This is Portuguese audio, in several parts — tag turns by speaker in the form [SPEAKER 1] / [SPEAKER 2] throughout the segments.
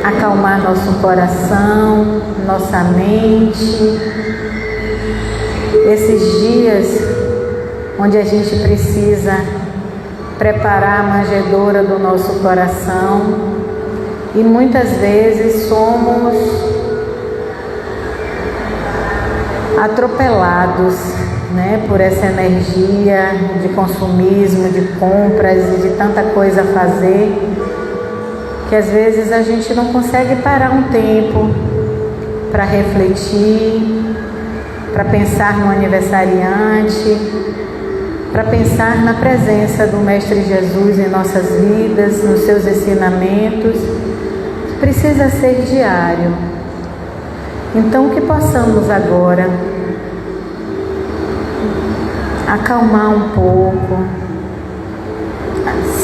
[SPEAKER 1] acalmar nosso coração, nossa mente. Esses dias onde a gente precisa preparar a manjedoura do nosso coração e muitas vezes somos atropelados, por essa energia de consumismo, de compras e de tanta coisa a fazer, que às vezes a gente não consegue parar um tempo para refletir, para pensar no aniversariante, para pensar na presença do Mestre Jesus em nossas vidas, nos seus ensinamentos, que precisa ser diário. Então, que possamos agora acalmar um pouco,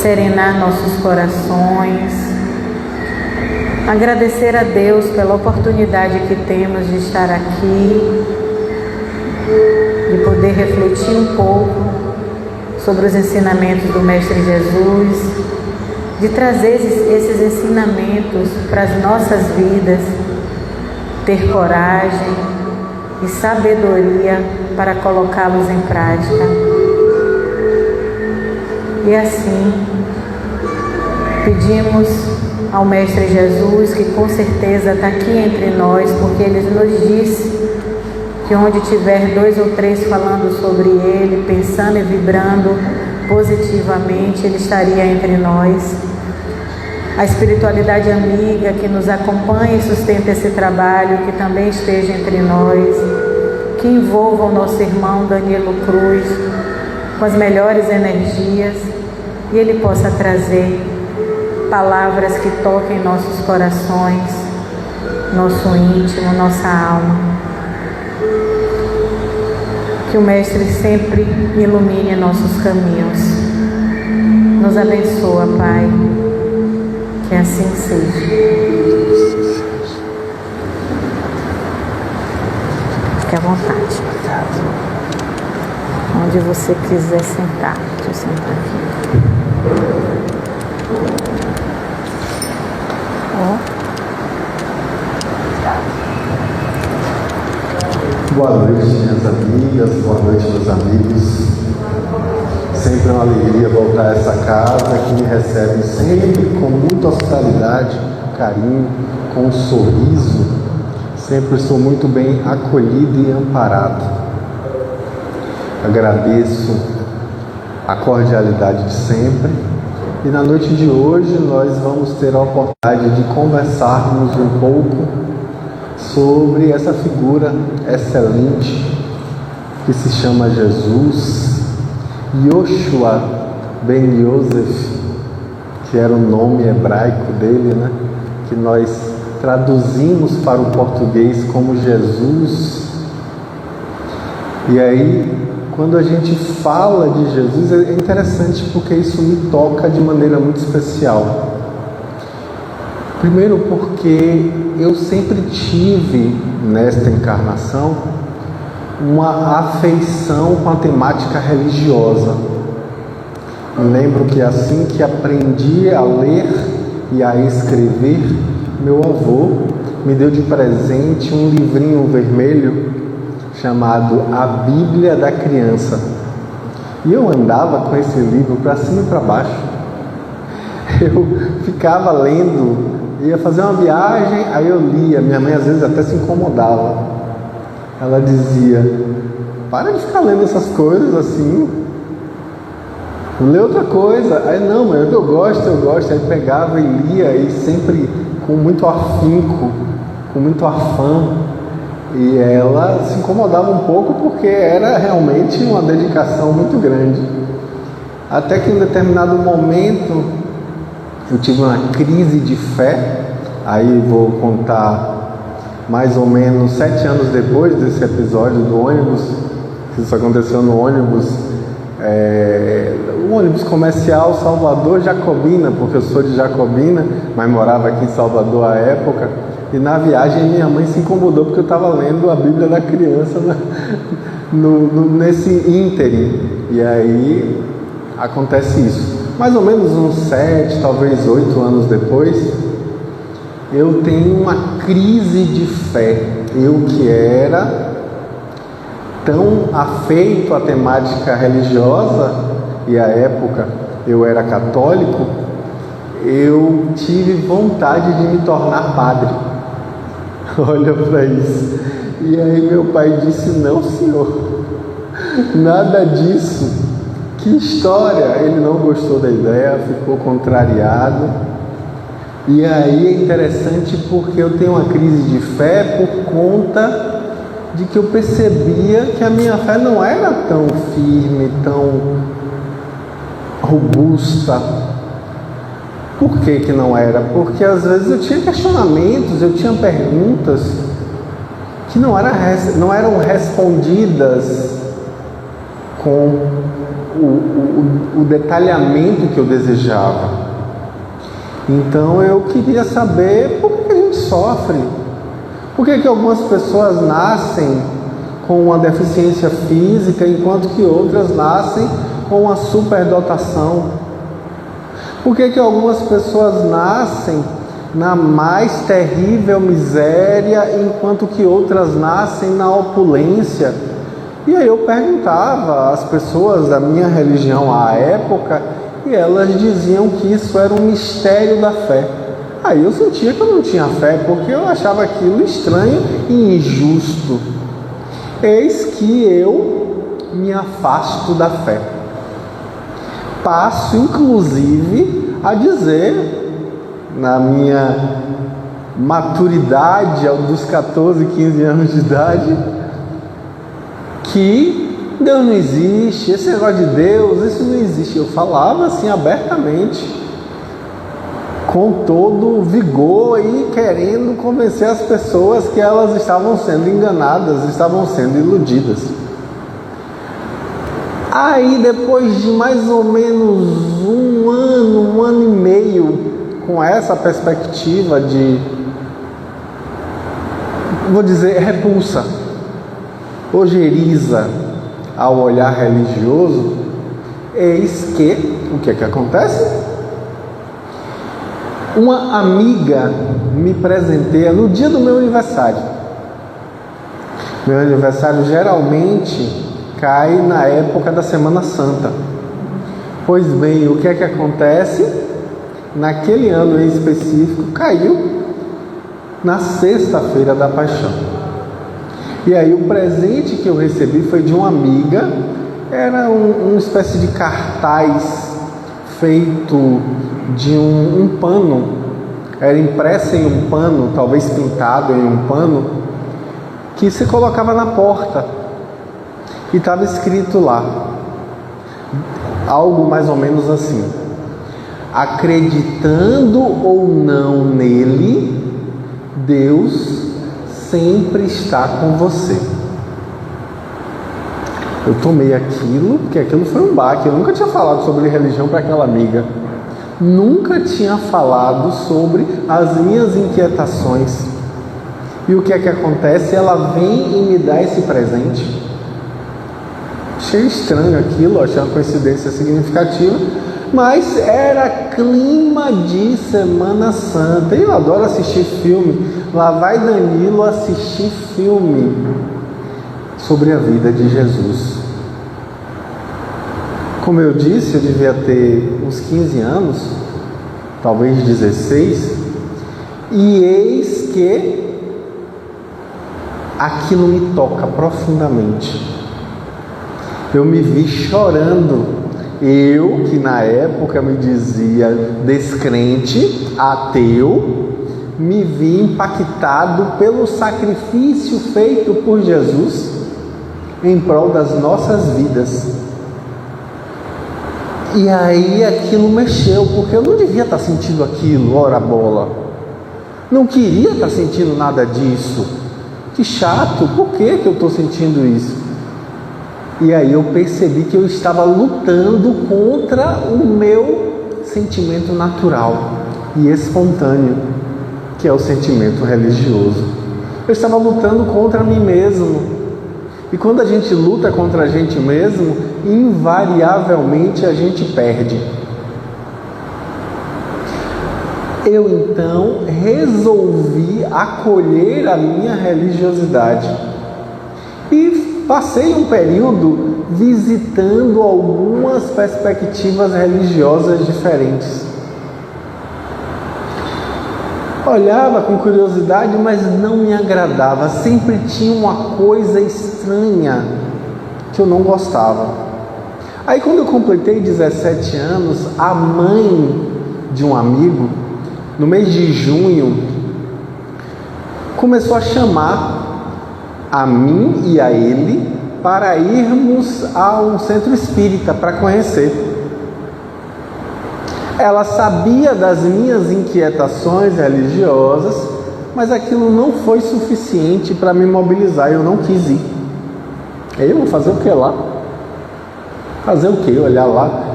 [SPEAKER 1] serenar nossos corações, agradecer a Deus pela oportunidade que temos de estar aqui, de poder refletir um pouco sobre os ensinamentos do Mestre Jesus, de trazer esses ensinamentos para as nossas vidas, ter coragem e sabedoria para colocá-los em prática. E assim, pedimos ao Mestre Jesus, que com certeza está aqui entre nós, porque Ele nos disse que onde tiver 2 ou 3 falando sobre Ele, pensando e vibrando positivamente, Ele estaria entre nós. A espiritualidade amiga que nos acompanha e sustenta esse trabalho, que também esteja entre nós, que envolva o nosso irmão Danilo Cruz com as melhores energias e ele possa trazer palavras que toquem nossos corações, nosso íntimo, nossa alma. Que o Mestre sempre ilumine nossos caminhos. Nos abençoa, Pai. Que assim seja. Fique à vontade. Onde você quiser sentar. Deixa eu sentar aqui.
[SPEAKER 2] Boa noite, minhas amigas. Boa noite, meus amigos. Sempre é uma alegria voltar a essa casa que me recebe sempre com muita hospitalidade, carinho, com um sorriso. Sempre sou muito bem acolhido e amparado. Agradeço a cordialidade de sempre. E na noite de hoje nós vamos ter a oportunidade de conversarmos um pouco sobre essa figura excelente que se chama Jesus, Yoshua Ben Yosef, que era o nome hebraico dele, que nós traduzimos para o português como Jesus. E aí, quando a gente fala de Jesus, é interessante porque isso me toca de maneira muito especial. Primeiro porque eu sempre tive, nesta encarnação, uma afeição com a temática religiosa. Me lembro que assim que aprendi a ler e a escrever, meu avô me deu de presente um livrinho vermelho chamado A Bíblia da Criança. E eu andava com esse livro para cima e para baixo. Eu ficava lendo, ia fazer uma viagem, aí eu lia. Minha mãe às vezes até se incomodava. Ela dizia: para de ficar lendo essas coisas assim, lê outra coisa. Aí não, mãe, eu gosto. Aí pegava e lia, e sempre com muito afinco, com muito afã. E ela se incomodava um pouco porque era realmente uma dedicação muito grande. Até que em um determinado momento eu tive uma crise de fé. Aí vou contar mais ou menos 7 anos depois desse episódio do ônibus. Isso aconteceu no ônibus, um ônibus comercial Salvador Jacobina, porque eu sou de Jacobina, mas morava aqui em Salvador à época. E na viagem minha mãe se incomodou porque eu estava lendo a Bíblia da Criança nesse ínterim. E aí acontece isso. Mais ou menos uns 7, talvez 8 anos depois, eu tenho uma crise de fé. Eu que era tão afeito à temática religiosa, e à época eu era católico, eu tive vontade de me tornar padre. Olha para isso. E aí meu pai disse: não, senhor, nada disso. Que história! Ele não gostou da ideia, ficou contrariado. E aí é interessante porque eu tenho uma crise de fé por conta de que eu percebia que a minha fé não era tão firme, tão robusta. Por que não era? Porque às vezes eu tinha questionamentos, eu tinha perguntas que não eram respondidas com o detalhamento que eu desejava. Então eu queria saber por que a gente sofre. Por que algumas pessoas nascem com uma deficiência física, enquanto que outras nascem com uma superdotação? Por que algumas pessoas nascem na mais terrível miséria, enquanto que outras nascem na opulência? E aí eu perguntava às pessoas da minha religião à época, e elas diziam que isso era um mistério da fé. Aí eu sentia que eu não tinha fé, porque eu achava aquilo estranho e injusto. Eis que eu me afasto da fé. Passo, inclusive, a dizer, na minha maturidade, dos 14, 15 anos de idade, que Deus não existe, esse negócio de Deus, isso não existe. Eu falava assim abertamente, com todo vigor e querendo convencer as pessoas que elas estavam sendo enganadas, estavam sendo iludidas. Aí depois de mais ou menos um ano e meio, com essa perspectiva de, vou dizer, repulsa, ojeriza ao olhar religioso, eis que, o que é que acontece? Uma amiga me presenteia no dia do meu aniversário. Meu aniversário geralmente cai na época da Semana Santa. Pois bem, o que é que acontece? Naquele ano em específico, caiu na sexta-feira da Paixão. E aí o presente que eu recebi foi de uma amiga. Era uma espécie de cartaz feito de um pano. Era impresso em um pano, talvez pintado em um pano, que se colocava na porta. E estava escrito lá, algo mais ou menos assim: acreditando ou não nele, Deus sempre está com você. Eu tomei aquilo, porque aquilo foi um baque. Eu nunca tinha falado sobre religião para aquela amiga. Nunca tinha falado sobre as minhas inquietações. E o que é que acontece? Ela vem e me dá esse presente. Achei estranho aquilo, achei uma coincidência significativa, mas era clima de Semana Santa. E eu adoro assistir filme. Lá vai Danilo assistir filme sobre a vida de Jesus. Como eu disse, eu devia ter uns 15 anos, talvez 16, e eis que aquilo me toca profundamente. Eu me vi chorando. Eu, que na época me dizia descrente, ateu, me vi impactado pelo sacrifício feito por Jesus em prol das nossas vidas. E aí aquilo mexeu, porque eu não devia estar sentindo aquilo, ora bola. Não queria estar sentindo nada disso. Que chato, por que eu estou sentindo isso? E aí eu percebi que eu estava lutando contra o meu sentimento natural e espontâneo, que é o sentimento religioso. Eu estava lutando contra mim mesmo. E quando a gente luta contra a gente mesmo, invariavelmente a gente perde. Eu então resolvi acolher a minha religiosidade e passei um período visitando algumas perspectivas religiosas diferentes. Olhava com curiosidade, mas não me agradava. Sempre tinha uma coisa estranha que eu não gostava. Aí quando eu completei 17 anos, a mãe de um amigo, no mês de junho, começou a chamar a mim e a ele para irmos a um centro espírita para conhecer. Ela sabia das minhas inquietações religiosas, mas aquilo não foi suficiente para me mobilizar, eu não quis ir. Eu vou fazer o que lá? Fazer o que? Olhar lá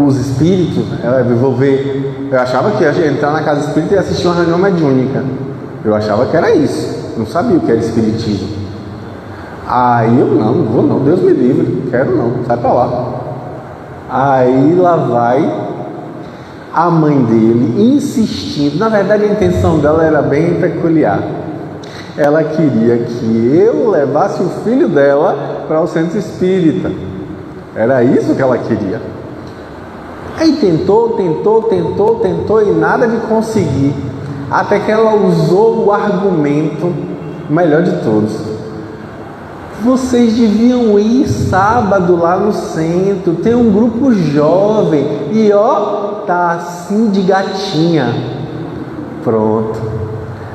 [SPEAKER 2] os espíritos, eu vou ver. Eu achava que ia entrar na casa espírita e assistir uma reunião mediúnica. Eu achava que era isso, não sabia o que era espiritismo. Aí eu não vou não, Deus me livre, quero não, sai para lá. Aí lá vai a mãe dele insistindo. Na verdade a intenção dela era bem peculiar. Ela queria que eu levasse o filho dela para o centro espírita. Era isso que ela queria. Aí tentou e nada de conseguir. Até que ela usou o argumento melhor de todos. Vocês deviam ir sábado lá no centro, tem um grupo jovem e tá assim de gatinha. Pronto,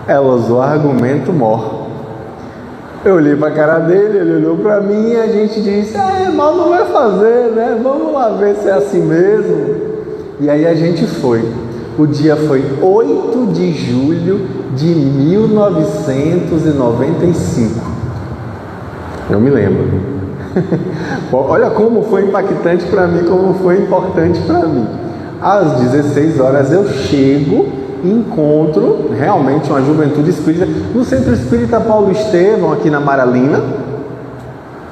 [SPEAKER 2] ela usou o argumento mor. Eu olhei para a cara dele, ele olhou para mim e a gente disse: mal não vai fazer, né? Vamos lá ver se é assim mesmo. E aí a gente foi. O dia foi 8 de julho de 1995. Eu me lembro. Olha como foi impactante para mim, como foi importante para mim. Às 16 horas eu chego e encontro realmente uma juventude espírita no Centro Espírita Paulo Estevão, aqui na Maralina.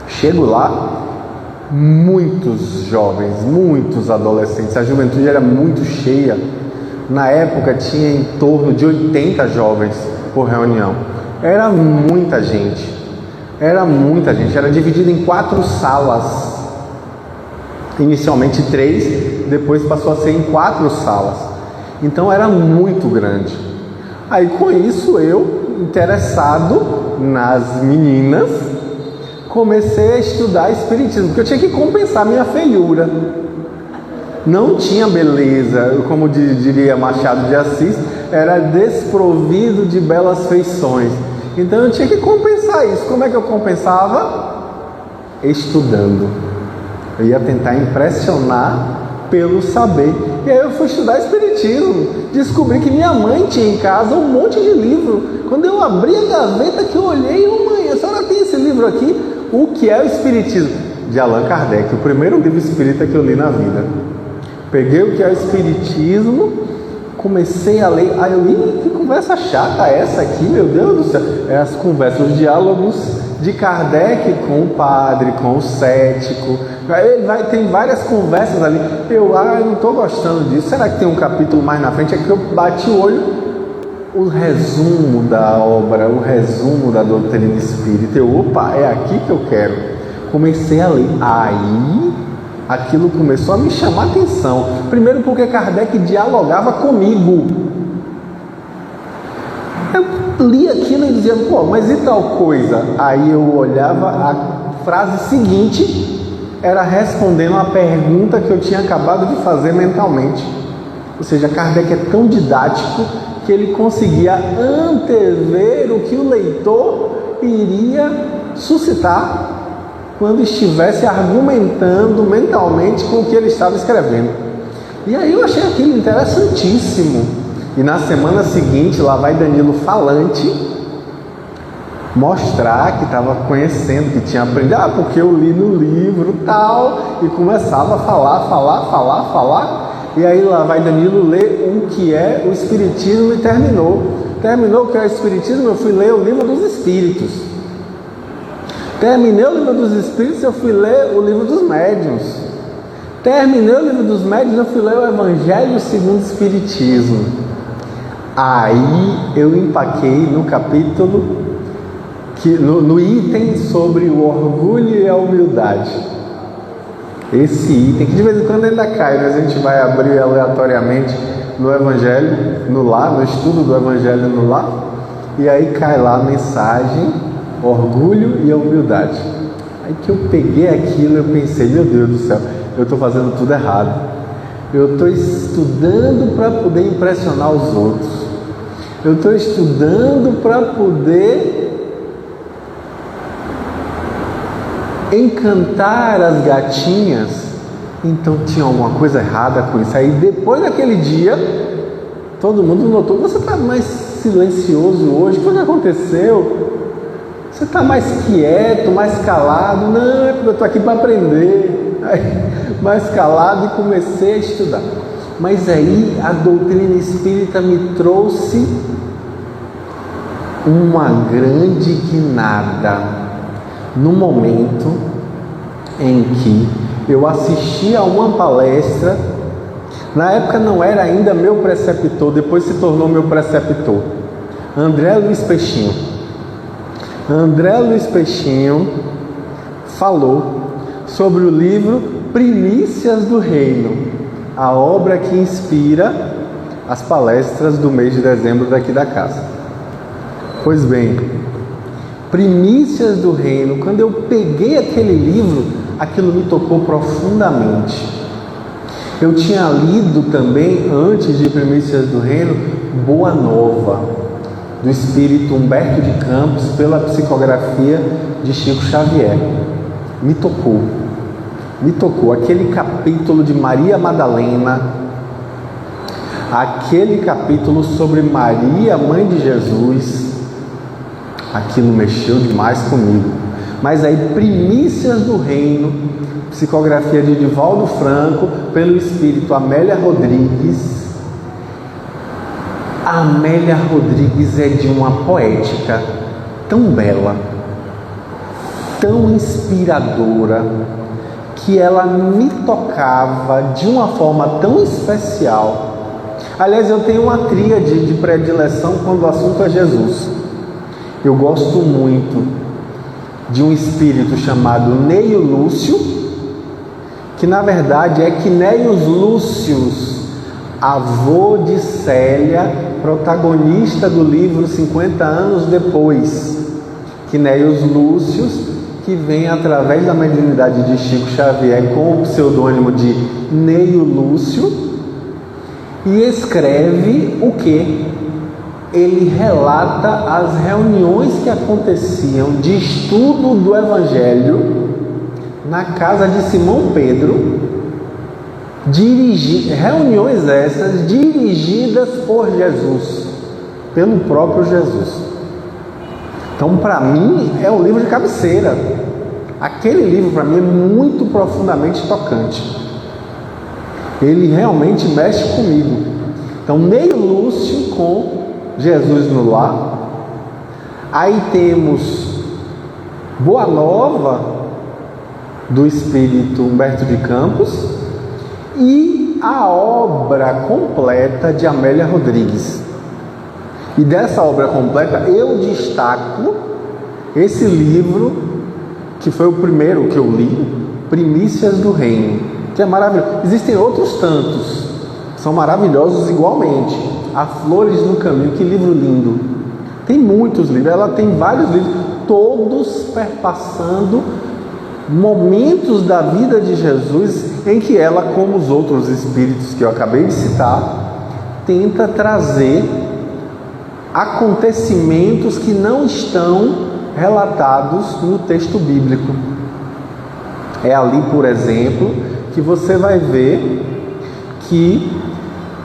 [SPEAKER 2] Chego lá, muitos jovens, muitos adolescentes. A juventude era muito cheia. Na época tinha em torno de 80 jovens por reunião. Era muita gente. Era dividido em 4 salas, inicialmente 3, depois passou a ser em 4 salas, então era muito grande. Aí com isso eu, interessado nas meninas, comecei a estudar espiritismo, porque eu tinha que compensar minha feiura. Não tinha beleza, como diria Machado de Assis, era desprovido de belas feições. Então eu tinha que compensar isso. Como é que eu compensava? Estudando. Eu ia tentar impressionar pelo saber. E aí eu fui estudar espiritismo. Descobri que minha mãe tinha em casa um monte de livro. Quando eu abri a gaveta que eu olhei, mãe, a senhora tem esse livro aqui? O que é o espiritismo? De Allan Kardec, o primeiro livro espírita que eu li na vida. Peguei o que é o espiritismo, comecei a ler. Aí eu li, que conversa chata essa aqui, meu Deus do céu. É as conversas, os diálogos de Kardec com o padre, com o cético. Tem várias conversas ali. Eu não estou gostando disso. Será que tem um capítulo mais na frente? É que eu bati o olho, o resumo da obra, o resumo da doutrina espírita. É aqui que eu quero. Comecei a ler. Aí aquilo começou a me chamar a atenção. Primeiro porque Kardec dialogava comigo. Eu li aquilo e dizia, mas e tal coisa? Aí eu olhava, a frase seguinte era respondendo a pergunta que eu tinha acabado de fazer mentalmente. Ou seja, Kardec é tão didático que ele conseguia antever o que o leitor iria suscitar quando estivesse argumentando mentalmente com o que ele estava escrevendo. E aí eu achei aquilo interessantíssimo. E na semana seguinte, lá vai Danilo Falante mostrar que estava conhecendo, que tinha aprendido, porque eu li no livro tal, e começava a falar. E aí lá vai Danilo ler o que é o Espiritismo e terminou. Terminou o que é o Espiritismo, eu fui ler o Livro dos Espíritos. Terminei o Livro dos Espíritos, eu fui ler o Livro dos Médiuns. Terminei o Livro dos Médiuns, eu fui ler o Evangelho segundo o Espiritismo. Aí eu empaquei no capítulo, no item sobre o orgulho e a humildade. Esse item, que de vez em quando ainda cai, mas a gente vai abrir aleatoriamente no Evangelho, no estudo do Evangelho no lar, e aí cai lá a mensagem, orgulho e a humildade. Aí que eu peguei aquilo, eu pensei, meu Deus do céu, eu estou fazendo tudo errado. Eu estou estudando para poder impressionar os outros. Eu estou estudando para poder encantar as gatinhas. Então tinha alguma coisa errada com isso. Aí depois daquele dia, todo mundo notou: você está mais silencioso hoje, o que aconteceu? Você está mais quieto, mais calado. Não, é porque eu estou aqui para aprender. Aí, mais calado, e comecei a estudar. Mas aí a doutrina espírita me trouxe uma grande guinada no momento em que eu assisti a uma palestra. Na época não era ainda meu preceptor, depois se tornou meu preceptor, André Luiz Peixinho. André Luiz Peixinho falou sobre o livro Primícias do Reino, a obra que inspira as palestras do mês de dezembro daqui da casa. Pois bem, Primícias do Reino, quando eu peguei aquele livro, aquilo me tocou profundamente. Eu tinha lido também, antes de Primícias do Reino, Boa Nova, do espírito Humberto de Campos, pela psicografia de Chico Xavier. Me tocou aquele capítulo de Maria Madalena, aquele capítulo sobre Maria, mãe de Jesus. Aquilo mexeu demais comigo. Mas aí, Primícias do Reino, psicografia de Divaldo Franco, pelo espírito Amélia Rodrigues. A Amélia Rodrigues é de uma poética tão bela, tão inspiradora, que ela me tocava de uma forma tão especial. Aliás, eu tenho uma tríade de predileção quando o assunto é Jesus. Eu gosto muito de um espírito chamado Neio Lúcio, que na verdade é Quinéios Lúcius, avô de Célia, protagonista do livro 50 anos depois. Quinéios Lúcius, que vem através da mediunidade de Chico Xavier com o pseudônimo de Neio Lúcio, e escreve o quê? Ele relata as reuniões que aconteciam de estudo do Evangelho na casa de Simão Pedro, reuniões essas dirigidas por Jesus, pelo próprio Jesus. Então, para mim, é um livro de cabeceira. Aquele livro, para mim, é muito profundamente tocante. Ele realmente mexe comigo. Então, Neio Lúcio com Jesus no Lar. Aí temos Boa Nova, do espírito Humberto de Campos, e a obra completa de Amélia Rodrigues. E dessa obra completa eu destaco esse livro, que foi o primeiro que eu li, Primícias do Reino, que é maravilhoso. Existem outros tantos, são maravilhosos igualmente. A Flores no Caminho, que livro lindo. Tem muitos livros, ela tem vários livros, todos perpassando momentos da vida de Jesus, em que ela, como os outros espíritos que eu acabei de citar, tenta trazer acontecimentos que não estão relatados no texto bíblico. É ali, por exemplo, que você vai ver que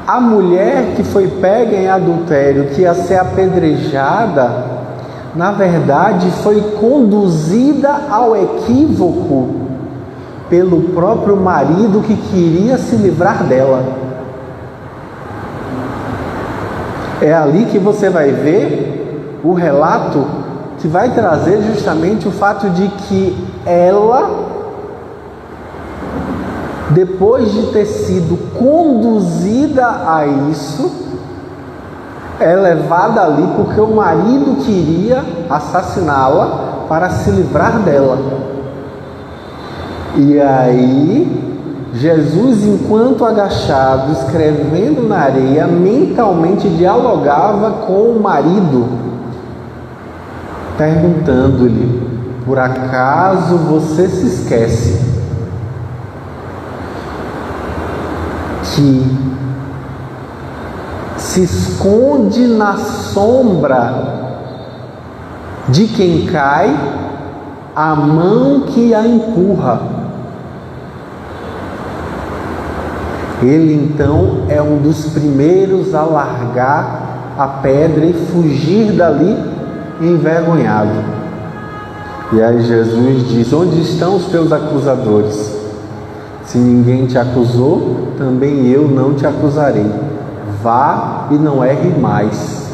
[SPEAKER 2] a mulher que foi pega em adultério, que ia ser apedrejada, na verdade foi conduzida ao equívoco pelo próprio marido que queria se livrar dela. É ali que você vai ver o relato que vai trazer justamente o fato de que ela, depois de ter sido conduzida a isso, é levada ali porque o marido queria assassiná-la para se livrar dela. E aí, Jesus, enquanto agachado, escrevendo na areia, mentalmente dialogava com o marido, perguntando-lhe: por acaso você se esquece que se esconde na sombra de quem cai a mão que a empurra? Ele então é um dos primeiros a largar a pedra e fugir dali envergonhado. E aí Jesus diz: onde estão os teus acusadores? Se ninguém te acusou, também eu não te acusarei. Vá e não erre mais.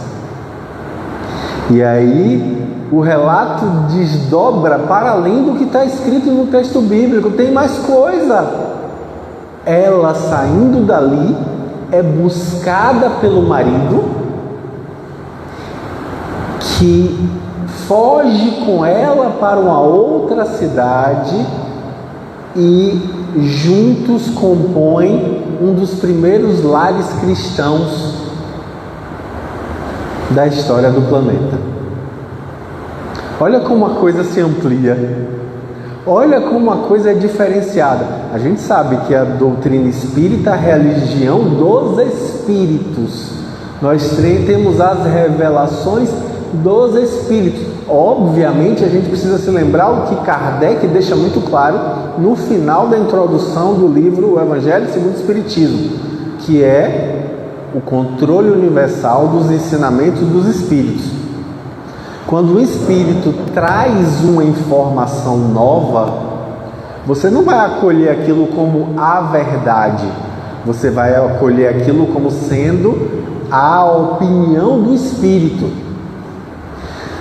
[SPEAKER 2] E aí o relato desdobra para além do que está escrito no texto bíblico. Tem mais coisa. Ela, saindo dali, é buscada pelo marido, que foge com ela para uma outra cidade e juntos compõem um dos primeiros lares cristãos da história do planeta. Olha como a coisa se amplia. Olha como a coisa é diferenciada. A gente sabe que a doutrina espírita é a religião dos espíritos. Nós temos as revelações dos espíritos. Obviamente, a gente precisa se lembrar o que Kardec deixa muito claro no final da introdução do livro O Evangelho segundo o Espiritismo, que é o controle universal dos ensinamentos dos espíritos. Quando o espírito traz uma informação nova, você não vai acolher aquilo como a verdade, você vai acolher aquilo como sendo a opinião do espírito.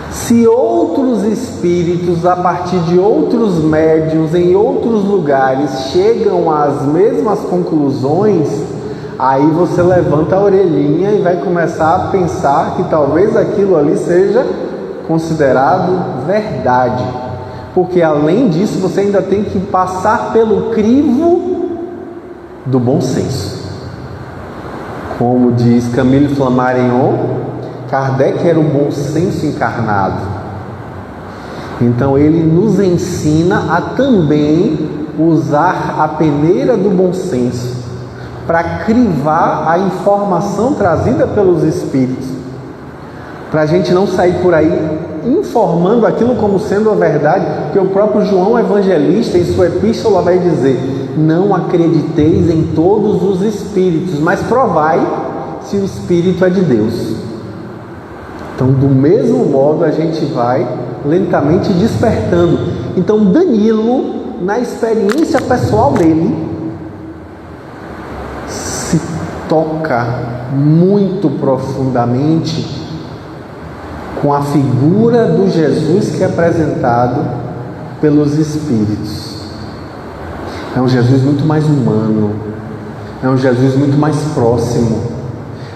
[SPEAKER 2] Se outros espíritos, a partir de outros médiuns, em outros lugares, chegam às mesmas conclusões, aí você levanta a orelhinha e vai começar a pensar que talvez aquilo ali seja considerado verdade, porque além disso você ainda tem que passar pelo crivo do bom senso. Como diz Camille Flammarion, Kardec era o bom senso encarnado. Então ele nos ensina a também usar a peneira do bom senso para crivar a informação trazida pelos espíritos, para a gente não sair por aí informando aquilo como sendo a verdade, porque o próprio João Evangelista, em sua epístola, vai dizer: não acrediteis em todos os espíritos, mas provai se o espírito é de Deus. Então, do mesmo modo, a gente vai lentamente despertando. Então, Danilo, na experiência pessoal dele, se toca muito profundamente com a figura do Jesus que é apresentado pelos Espíritos. É um Jesus muito mais humano, é um Jesus muito mais próximo,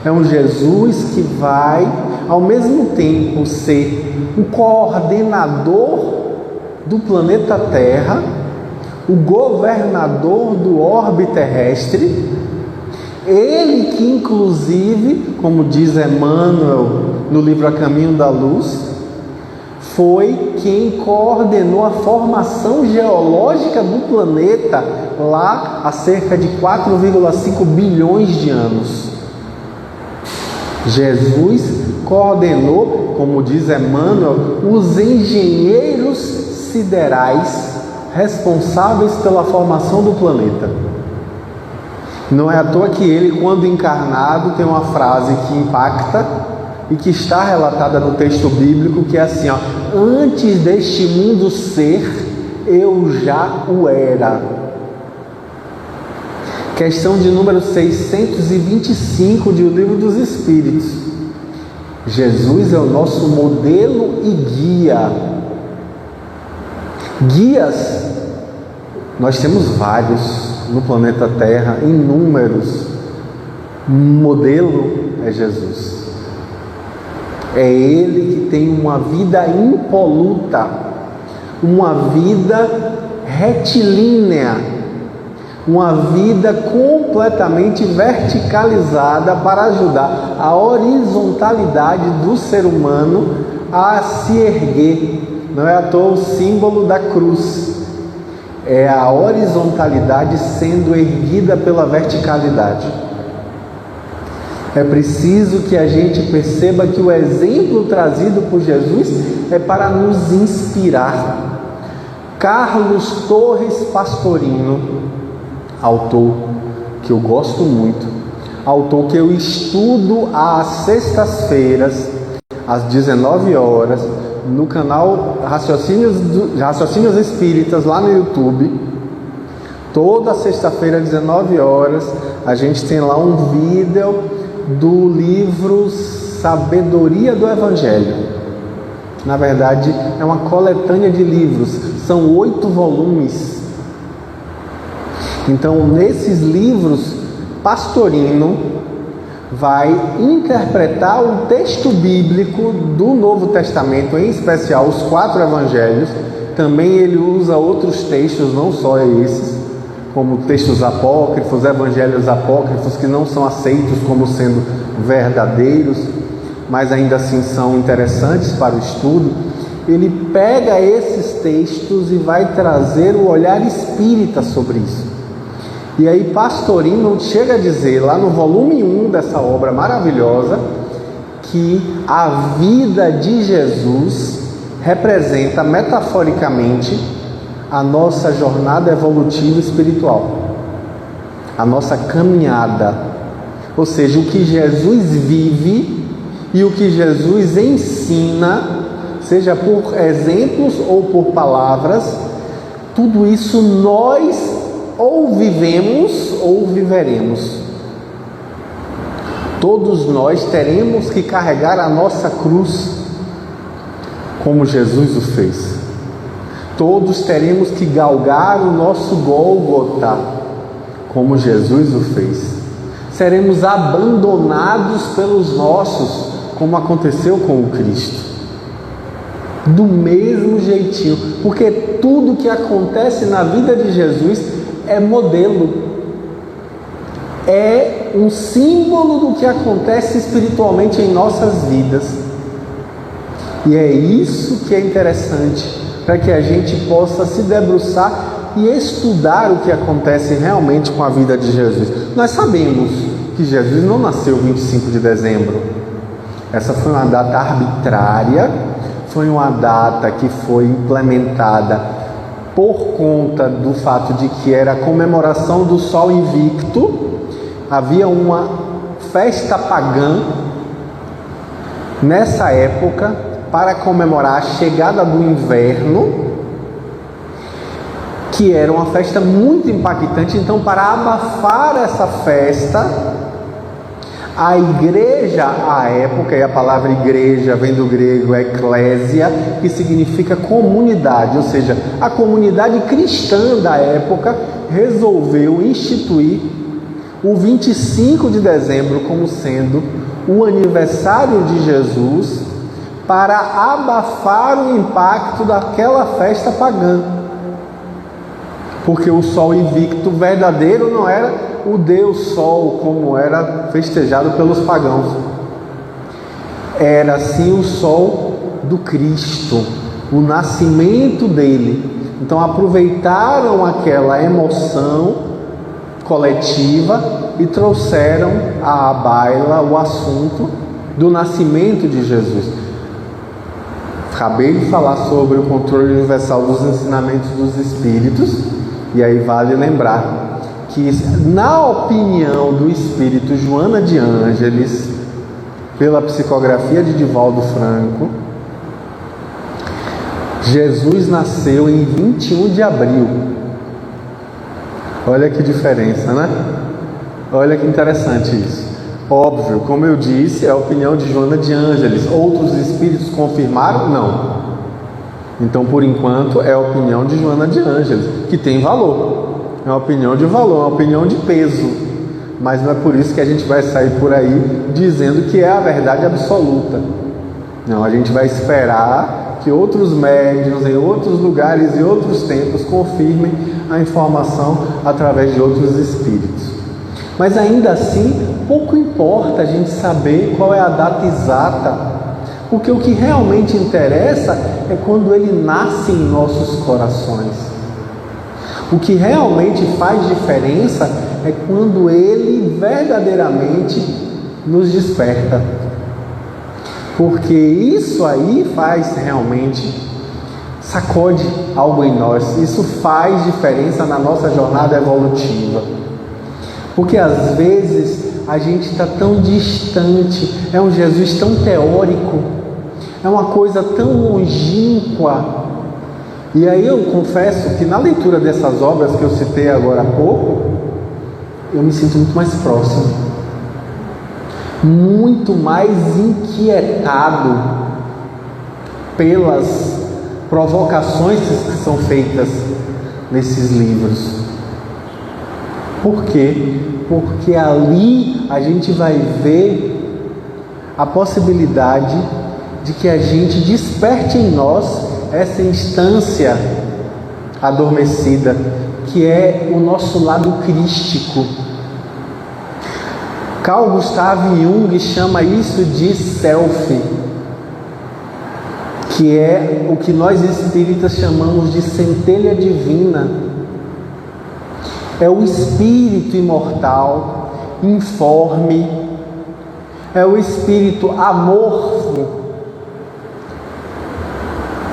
[SPEAKER 2] é um Jesus que vai, ao mesmo tempo, ser o coordenador do planeta Terra, o governador do orbe terrestre, ele que inclusive, como diz Emmanuel no livro A Caminho da Luz, foi quem coordenou a formação geológica do planeta lá há cerca de 4,5 bilhões de anos. Jesus coordenou, como diz Emmanuel, os engenheiros siderais responsáveis pela formação do planeta. Não é à toa que ele, quando encarnado, tem uma frase que impacta e que está relatada no texto bíblico, que é assim, ó: antes deste mundo ser, eu já o era. Questão de número 625 de O Livro dos Espíritos. Jesus é o nosso modelo e guia. Guias, nós temos vários no planeta Terra, inúmeros. Modelo é Jesus. É Ele que tem uma vida impoluta, uma vida retilínea, uma vida completamente verticalizada para ajudar a horizontalidade do ser humano a se erguer. Não é à toa o símbolo da cruz. É a horizontalidade sendo erguida pela verticalidade. É preciso que a gente perceba que o exemplo trazido por Jesus é para nos inspirar. Carlos Torres Pastorino, autor que eu gosto muito, autor que eu estudo às sextas-feiras, às 19 horas, no canal Raciocínios Espíritas, lá no YouTube. Toda sexta-feira, às 19 horas, a gente tem lá um vídeo do livro Sabedoria do Evangelho. Na verdade, é uma coletânea de livros, são 8 volumes. Então, nesses livros, Pastorino vai interpretar o texto bíblico do Novo Testamento, em especial os 4 evangelhos. Também ele usa outros textos, não só esses, como textos apócrifos, evangelhos apócrifos, que não são aceitos como sendo verdadeiros, mas ainda assim são interessantes para o estudo. Ele pega esses textos e vai trazer o olhar espírita sobre isso. E aí Pastorino chega a dizer, lá no volume 1 dessa obra maravilhosa, que a vida de Jesus representa metaforicamente a nossa jornada evolutiva espiritual, a nossa caminhada. Ou seja, o que Jesus vive e o que Jesus ensina, seja por exemplos ou por palavras, tudo isso nós ou vivemos ou viveremos. Todos nós teremos que carregar a nossa cruz, como Jesus o fez. Todos teremos que galgar o nosso Gólgota, como Jesus o fez. Seremos abandonados pelos nossos, como aconteceu com o Cristo. Do mesmo jeitinho, porque tudo que acontece na vida de Jesus é modelo, é um símbolo do que acontece espiritualmente em nossas vidas. E é isso que é interessante, para que a gente possa se debruçar e estudar o que acontece realmente com a vida de Jesus. Nós sabemos que Jesus não nasceu 25 de dezembro. Essa foi uma data arbitrária, foi uma data que foi implementada por conta do fato de que era a comemoração do Sol Invicto. Havia uma festa pagã nessa época para comemorar a chegada do inverno, que era uma festa muito impactante. Então, para abafar essa festa, a igreja à época, e a palavra igreja vem do grego eclésia, que significa comunidade, ou seja, a comunidade cristã da época resolveu instituir o 25 de dezembro como sendo o aniversário de Jesus, para abafar o impacto daquela festa pagã. Porque o Sol Invicto verdadeiro não era o Deus Sol, como era festejado pelos pagãos. Era sim o Sol do Cristo, o nascimento dele. Então aproveitaram aquela emoção coletiva e trouxeram à baila o assunto do nascimento de Jesus. Acabei de falar sobre o controle universal dos ensinamentos dos Espíritos, e aí vale lembrar que, na opinião do Espírito Joana de Ângeles, pela psicografia de Divaldo Franco, Jesus nasceu em 21 de abril. Olha que diferença, né? Olha que interessante isso. Óbvio, como eu disse, é a opinião de Joana de Ângeles. Outros espíritos confirmaram? Não. Então, por enquanto, é a opinião de Joana de Ângeles, que tem valor. É uma opinião de valor, é uma opinião de peso. Mas não é por isso que a gente vai sair por aí dizendo que é a verdade absoluta. Não, a gente vai esperar que outros médiuns em outros lugares e outros tempos confirmem a informação através de outros espíritos. Mas ainda assim, pouco importa a gente saber qual é a data exata, porque o que realmente interessa é quando ele nasce em nossos corações. O que realmente faz diferença é quando ele verdadeiramente nos desperta. Porque isso aí faz realmente, sacode algo em nós. Isso faz diferença na nossa jornada evolutiva. Porque às vezes a gente está tão distante, é um Jesus tão teórico, é uma coisa tão longínqua. E aí eu confesso que na leitura dessas obras que eu citei agora há pouco, eu me sinto muito mais próximo, muito mais inquietado pelas provocações que são feitas nesses livros. Por quê? Porque ali a gente vai ver a possibilidade de que a gente desperte em nós essa instância adormecida, que é o nosso lado crístico. Carl Gustav Jung chama isso de self, que é o que nós espíritas chamamos de centelha divina. É o espírito imortal, informe, é o espírito amorfo.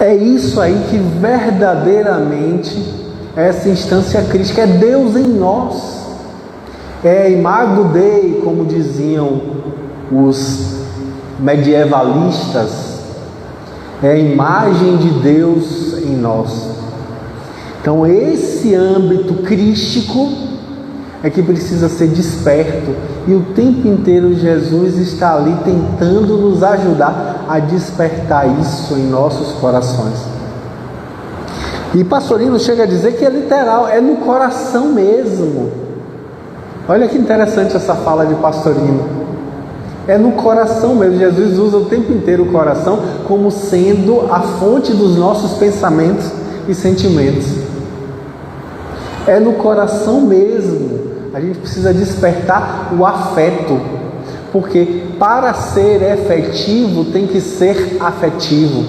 [SPEAKER 2] É isso aí que verdadeiramente é essa instância crítica, é Deus em nós. É Imago Dei, como diziam os medievalistas, é a imagem de Deus em nós. Então esse âmbito crístico é que precisa ser desperto, e o tempo inteiro Jesus está ali tentando nos ajudar a despertar isso em nossos corações. E Pastorino chega a dizer que é literal, é no coração mesmo. Olha que interessante essa fala de Pastorino. É no coração mesmo. Jesus usa o tempo inteiro o coração como sendo a fonte dos nossos pensamentos e sentimentos. É no coração mesmo. A gente precisa despertar o afeto, porque para ser efetivo tem que ser afetivo.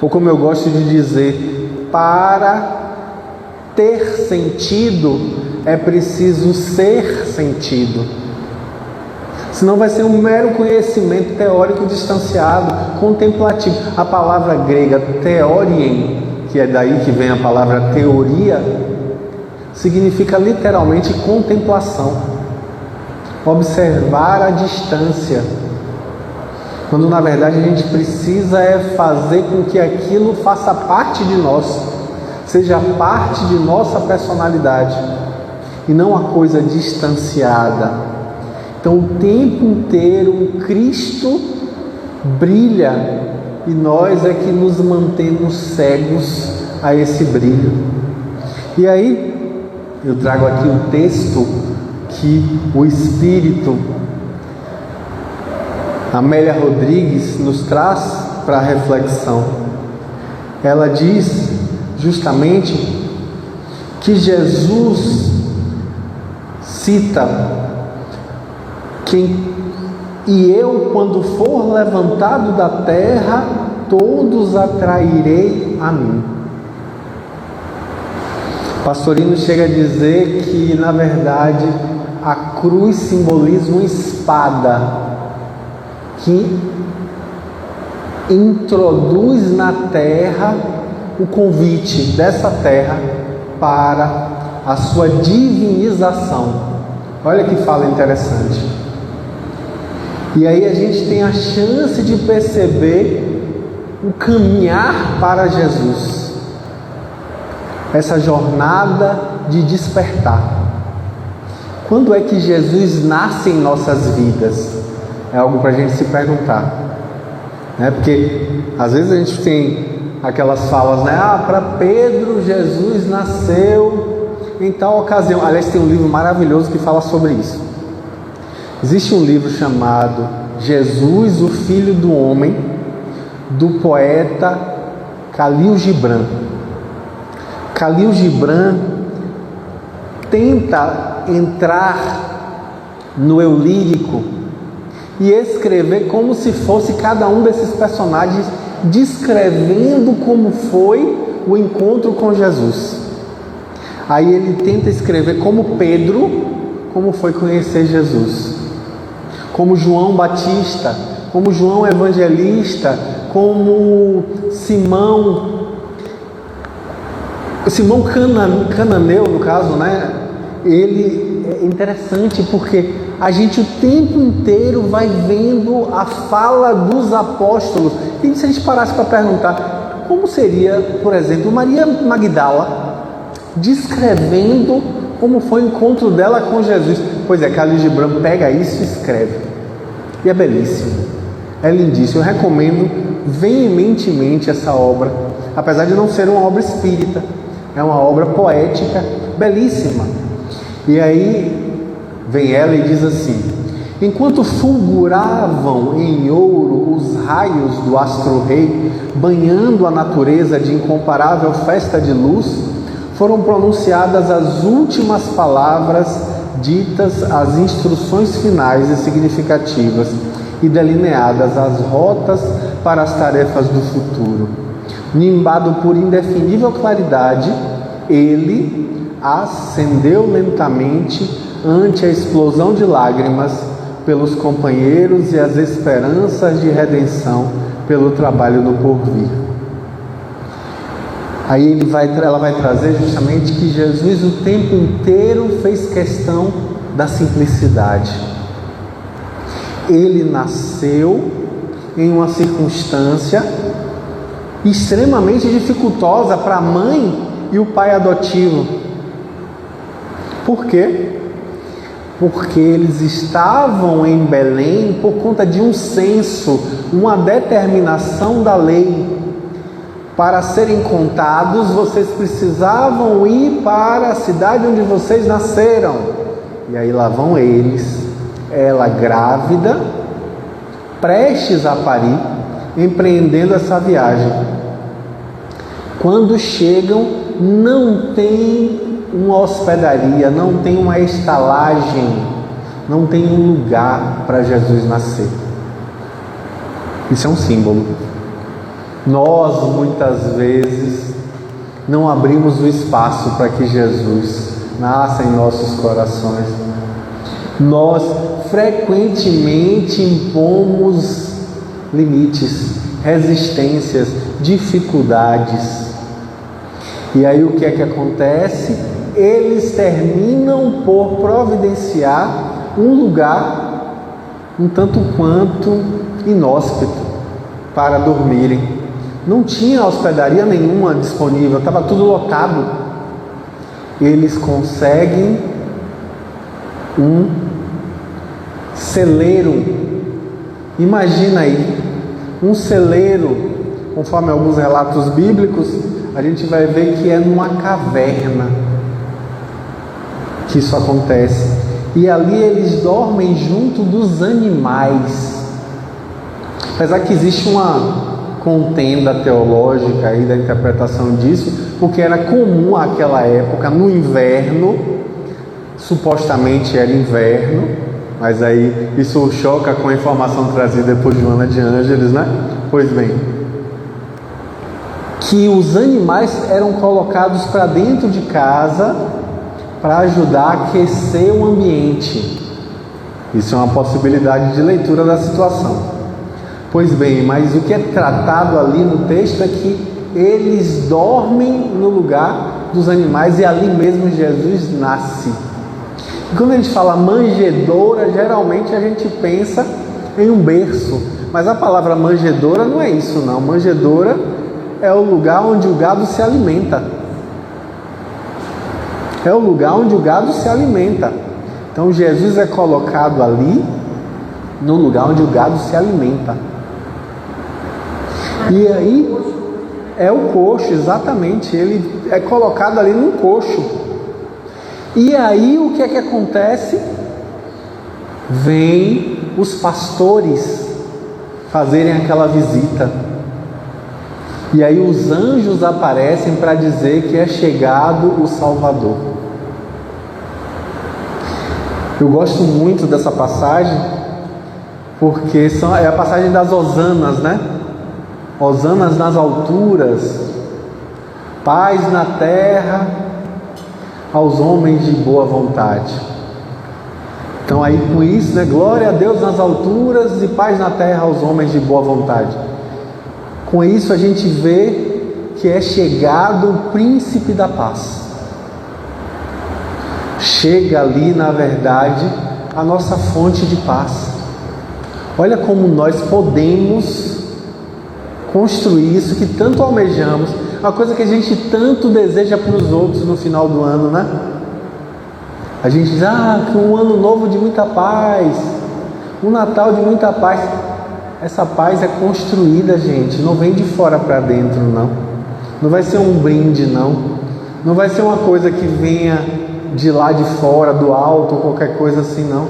[SPEAKER 2] Ou como eu gosto de dizer, para ter sentido é preciso ser sentido. Senão vai ser um mero conhecimento teórico distanciado, contemplativo. A palavra grega theorien, que é daí que vem a palavra teoria, significa literalmente contemplação, observar a distância, quando na verdade a gente precisa fazer com que aquilo faça parte de nós, seja parte de nossa personalidade, e não uma coisa distanciada. Então o tempo inteiro o Cristo brilha, e nós é que nos mantemos cegos a esse brilho. E aí eu trago aqui um texto que o Espírito Amélia Rodrigues nos traz para a reflexão. Ela diz justamente que Jesus cita e eu, quando for levantado da terra, todos atrairei a mim. Pastorino chega a dizer que, na verdade, a cruz simboliza uma espada que introduz na terra o convite dessa terra para a sua divinização. Olha que fala interessante. E aí a gente tem a chance de perceber o caminhar para Jesus. Essa jornada de despertar. Quando é que Jesus nasce em nossas vidas? É algo para a gente se perguntar, né? Porque às vezes a gente tem aquelas falas, né? Para Pedro Jesus nasceu em tal ocasião. Aliás, tem um livro maravilhoso que fala sobre isso. Existe um livro chamado Jesus, o Filho do Homem, do poeta Khalil Gibran. Khalil Gibran tenta entrar no eu lírico e escrever como se fosse cada um desses personagens descrevendo como foi o encontro com Jesus. Aí ele tenta escrever como Pedro, como foi conhecer Jesus, como João Batista, como João Evangelista, como Simão Cananeu, no caso, né? Ele é interessante porque a gente o tempo inteiro vai vendo a fala dos apóstolos. E se a gente parasse para perguntar, como seria, por exemplo, Maria Magdala descrevendo como foi o encontro dela com Jesus? Pois é, Khalil Gibran pega isso e escreve. E é belíssimo, é lindíssimo. Eu recomendo veementemente essa obra, apesar de não ser uma obra espírita. É uma obra poética, belíssima. E aí vem ela e diz assim: enquanto fulguravam em ouro os raios do astro-rei, banhando a natureza de incomparável festa de luz, foram pronunciadas as últimas palavras ditas, as instruções finais e significativas, e delineadas as rotas para as tarefas do futuro. Nimbado por indefinível claridade, ele ascendeu lentamente ante a explosão de lágrimas pelos companheiros e as esperanças de redenção pelo trabalho no porvir. Aí ela vai trazer justamente que Jesus o tempo inteiro fez questão da simplicidade. Ele nasceu em uma circunstância extremamente dificultosa para a mãe e o pai adotivo. Por quê? Porque eles estavam em Belém por conta de um censo, uma determinação da lei. Para serem contados, vocês precisavam ir para a cidade onde vocês nasceram. E aí lá vão eles, ela grávida, prestes a parir, empreendendo essa viagem. Quando chegam, não tem uma hospedaria, não tem uma estalagem, não tem um lugar para Jesus nascer. Isso é um símbolo. Nós, muitas vezes, não abrimos o espaço para que Jesus nasça em nossos corações. Nós frequentemente impomos limites, resistências, dificuldades. E aí o que é que acontece? Eles terminam por providenciar um lugar um tanto quanto inóspito para dormirem. Não tinha hospedaria nenhuma disponível, estava tudo lotado. Eles conseguem um celeiro. Imagina aí, um celeiro, conforme alguns relatos bíblicos, a gente vai ver que é numa caverna que isso acontece. E ali eles dormem junto dos animais. Apesar que existe uma contenda teológica aí da interpretação disso, porque era comum naquela época, no inverno, supostamente era inverno, mas aí isso choca com a informação trazida por Joana de Ângeles, né? Pois bem, que os animais eram colocados para dentro de casa para ajudar a aquecer o ambiente. Isso é uma possibilidade de leitura da situação. Pois bem, mas o que é tratado ali no texto é que eles dormem no lugar dos animais e ali mesmo Jesus nasce. E quando a gente fala manjedoura, geralmente a gente pensa em um berço, mas a palavra manjedoura não é isso não. Manjedoura é o lugar onde o gado se alimenta. É o lugar onde o gado se alimenta. Então Jesus é colocado ali no lugar onde o gado se alimenta. E aí é o coxo, exatamente, ele é colocado ali num coxo. E aí o que é que acontece? Vêm os pastores fazerem aquela visita. E aí os anjos aparecem para dizer que é chegado o Salvador. Eu gosto muito dessa passagem, porque é a passagem das hosanas, né? Hosanas nas alturas, paz na terra aos homens de boa vontade. Então aí com isso, né? Glória a Deus nas alturas e paz na terra aos homens de boa vontade. Com isso a gente vê que é chegado o príncipe da paz. Chega ali, na verdade, a nossa fonte de paz. Olha como nós podemos construir isso que tanto almejamos, uma coisa que a gente tanto deseja para os outros no final do ano, né? A gente diz, que um ano novo de muita paz, um Natal de muita paz. Essa paz é construída, gente, não vem de fora para dentro, não. Não vai ser um brinde, não. Não vai ser uma coisa que venha de lá de fora, do alto, ou qualquer coisa assim, não.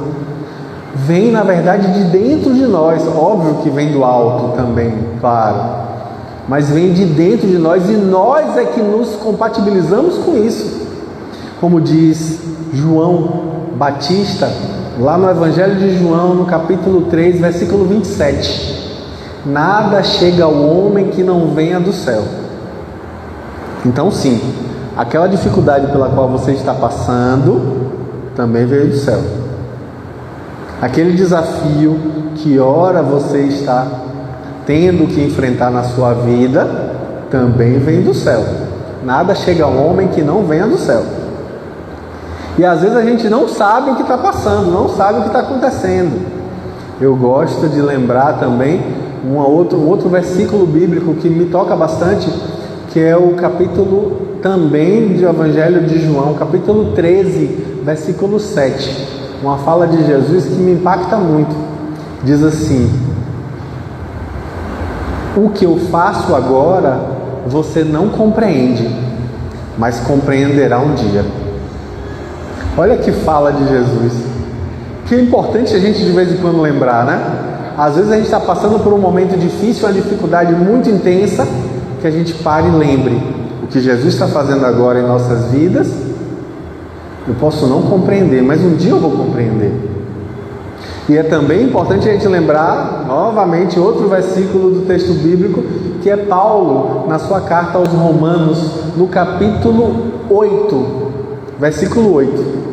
[SPEAKER 2] Vem, na verdade, de dentro de nós. Óbvio que vem do alto também, claro. Mas vem de dentro de nós e nós é que nos compatibilizamos com isso. Como diz João Batista, lá no Evangelho de João, no capítulo 3, versículo 27. Nada chega ao homem que não venha do céu. Então sim, aquela dificuldade pela qual você está passando, também veio do céu. Aquele desafio que ora você está tendo que enfrentar na sua vida, também vem do céu. Nada chega ao homem que não venha do céu. E às vezes a gente não sabe o que está passando, não sabe o que está acontecendo. Eu gosto de lembrar também um outro versículo bíblico que me toca bastante, que é o capítulo também do Evangelho de João, capítulo 13, versículo 7. Uma fala de Jesus que me impacta muito. Diz assim: o que eu faço agora você não compreende, mas compreenderá um dia. Olha que fala de Jesus. Que é importante a gente de vez em quando lembrar, né? Às vezes a gente está passando por um momento difícil, uma dificuldade muito intensa, que a gente pare e lembre o que Jesus está fazendo agora em nossas vidas. Eu posso não compreender, mas um dia eu vou compreender. E é também importante a gente lembrar, novamente, outro versículo do texto bíblico, que é Paulo, na sua carta aos Romanos, no capítulo 8, versículo 8.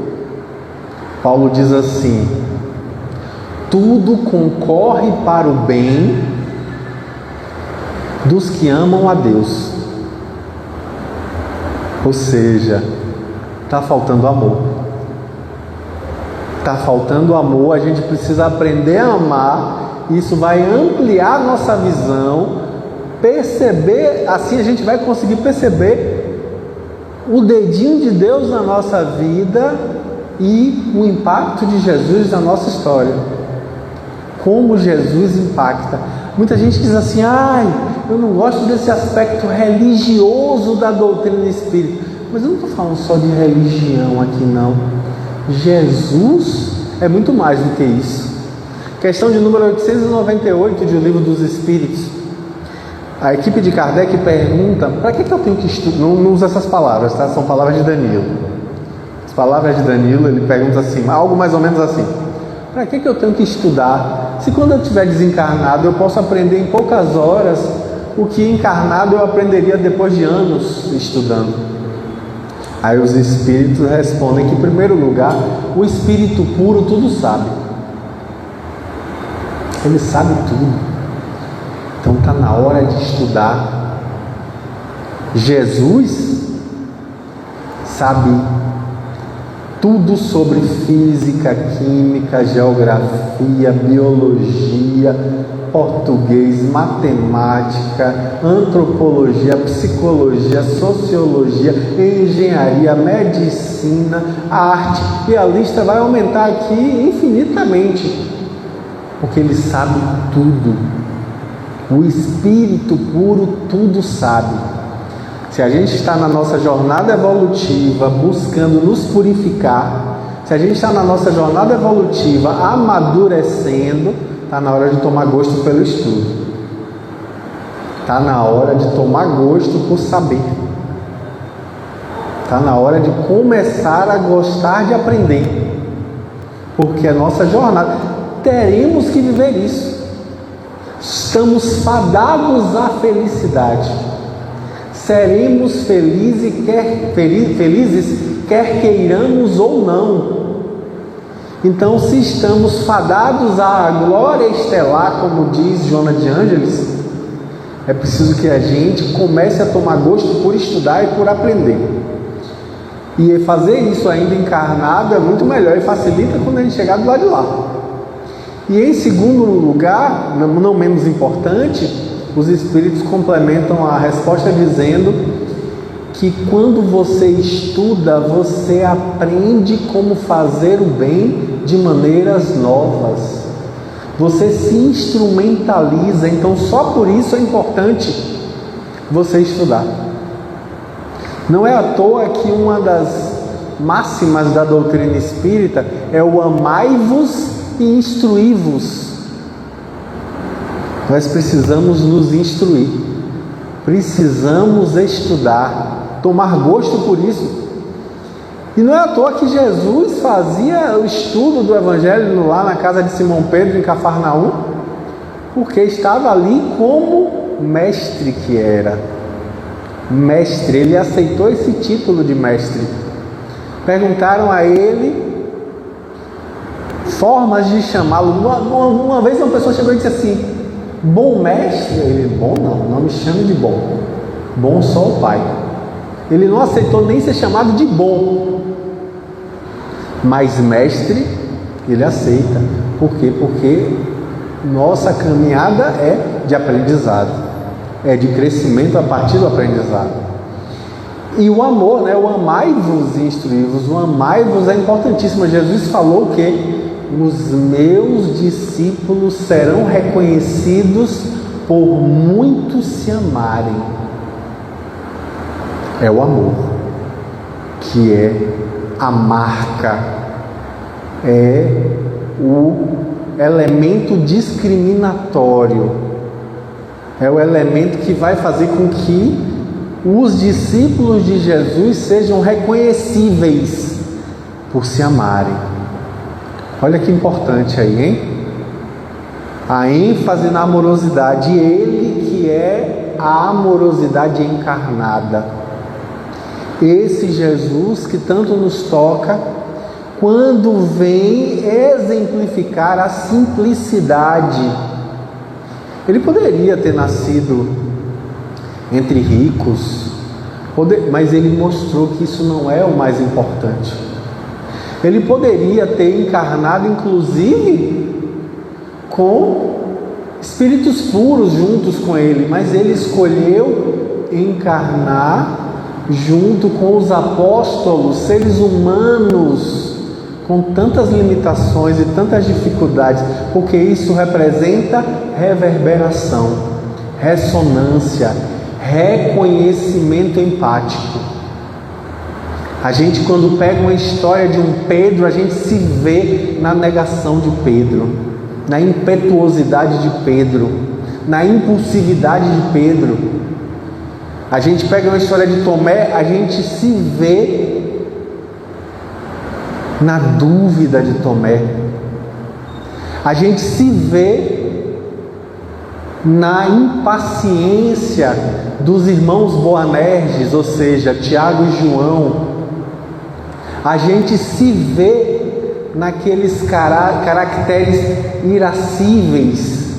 [SPEAKER 2] Paulo diz assim: tudo concorre para o bem dos que amam a Deus. Ou seja, está faltando amor. Está faltando amor, a gente precisa aprender a amar. Isso vai ampliar a nossa visão, perceber, assim a gente vai conseguir perceber o dedinho de Deus na nossa vida e o impacto de Jesus na nossa história. Como Jesus impacta. Muita gente diz assim: eu não gosto desse aspecto religioso da doutrina espírita. Mas eu não estou falando só de religião aqui, não. Jesus é muito mais do que isso. Questão de número 898 de O Livro dos Espíritos. A equipe de Kardec pergunta: para que eu tenho que estudar? Não usa essas palavras, tá? São palavras de Danilo. As palavras de Danilo, ele pergunta assim, algo mais ou menos assim: para que eu tenho que estudar? Se quando eu estiver desencarnado eu posso aprender em poucas horas o que encarnado eu aprenderia depois de anos estudando. Aí os espíritos respondem que, em primeiro lugar, o espírito puro tudo sabe. Ele sabe tudo. Então está na hora de estudar. Jesus sabe tudo sobre física, química, geografia, biologia, português, matemática, antropologia, psicologia, sociologia, engenharia, medicina, arte, e a lista vai aumentar aqui infinitamente, porque ele sabe tudo. O Espírito puro tudo sabe. Se a gente está na nossa jornada evolutiva buscando nos purificar, se a gente está na nossa jornada evolutiva amadurecendo, está na hora de tomar gosto pelo estudo. Está na hora de tomar gosto por saber. Está na hora de começar a gostar de aprender. Porque a nossa jornada, teremos que viver isso. Estamos fadados à felicidade. Seremos felizes quer queiramos ou não. Então, se estamos fadados à glória estelar, como diz Joana de Ângeles, é preciso que a gente comece a tomar gosto por estudar e por aprender. E fazer isso ainda encarnado é muito melhor e facilita quando a gente chegar do lado de lá. E em segundo lugar, não menos importante, os Espíritos complementam a resposta dizendo que quando você estuda, você aprende como fazer o bem de maneiras novas. Você se instrumentaliza, então só por isso é importante você estudar. Não é à toa que uma das máximas da doutrina espírita é o amai-vos e instruí-vos. Nós precisamos nos instruir, precisamos estudar, tomar gosto por isso. E não é à toa que Jesus fazia o estudo do Evangelho lá na casa de Simão Pedro, em Cafarnaum, porque estava ali como mestre que era. Mestre, ele aceitou esse título de mestre. Perguntaram a ele formas de chamá-lo. Uma vez uma pessoa chegou e disse assim: bom mestre? Ele: bom não me chame de bom. Bom só o Pai. Ele não aceitou nem ser chamado de bom. Mas mestre, ele aceita. Por quê? Porque nossa caminhada é de aprendizado. É de crescimento a partir do aprendizado. E o amor, o amai-vos e instruí-vos. O amai-vos é importantíssimo. Jesus falou que os meus discípulos serão reconhecidos por muitos se amarem. É o amor, que é a marca, é o elemento discriminatório, é o elemento que vai fazer com que os discípulos de Jesus sejam reconhecíveis por se amarem. Olha que importante aí, hein? A ênfase na amorosidade, ele que é a amorosidade encarnada. Esse Jesus que tanto nos toca, quando vem exemplificar a simplicidade. Ele poderia ter nascido entre ricos, mas ele mostrou que isso não é o mais importante. Ele poderia ter encarnado, inclusive, com espíritos puros juntos com ele, mas ele escolheu encarnar junto com os apóstolos, seres humanos com tantas limitações e tantas dificuldades, porque isso representa reverberação, ressonância, reconhecimento empático. A gente, quando pega uma história de um Pedro, a gente se vê na negação de Pedro, na impetuosidade de Pedro, na impulsividade de Pedro. A gente pega uma história de Tomé, a gente se vê na dúvida de Tomé. A gente se vê na impaciência dos irmãos Boanerges, ou seja, Tiago e João. A gente se vê naqueles caracteres irascíveis,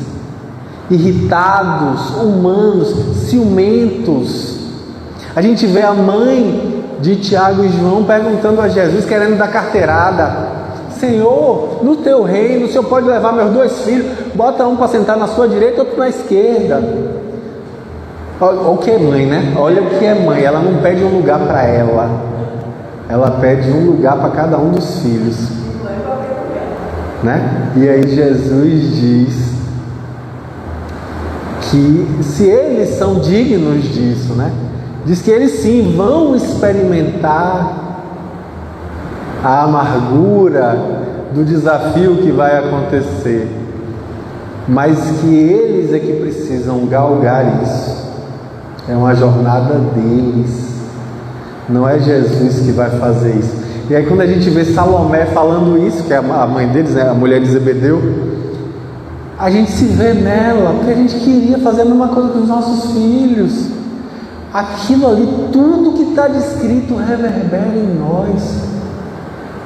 [SPEAKER 2] irritados, humanos, ciumentos. A gente vê a mãe de Tiago e João perguntando a Jesus, querendo dar carteirada: Senhor, no teu reino, o Senhor pode levar meus 2 filhos, bota um para sentar na sua direita e outro na esquerda. Olha o que é mãe, né? Olha o que é mãe. Ela não pede um lugar para ela pede um lugar para cada um dos filhos, né? E aí Jesus diz que se eles são dignos disso, né? Diz que eles sim vão experimentar a amargura do desafio que vai acontecer. mas que eles é que precisam galgar isso. É uma jornada deles, não é Jesus que vai fazer isso. E aí quando a gente vê Salomé falando isso, que é a mãe deles, né, a mulher de Zebedeu, a gente se vê nela, porque a gente queria fazer a mesma coisa com os nossos filhos. Aquilo ali, tudo que está descrito reverbera em nós,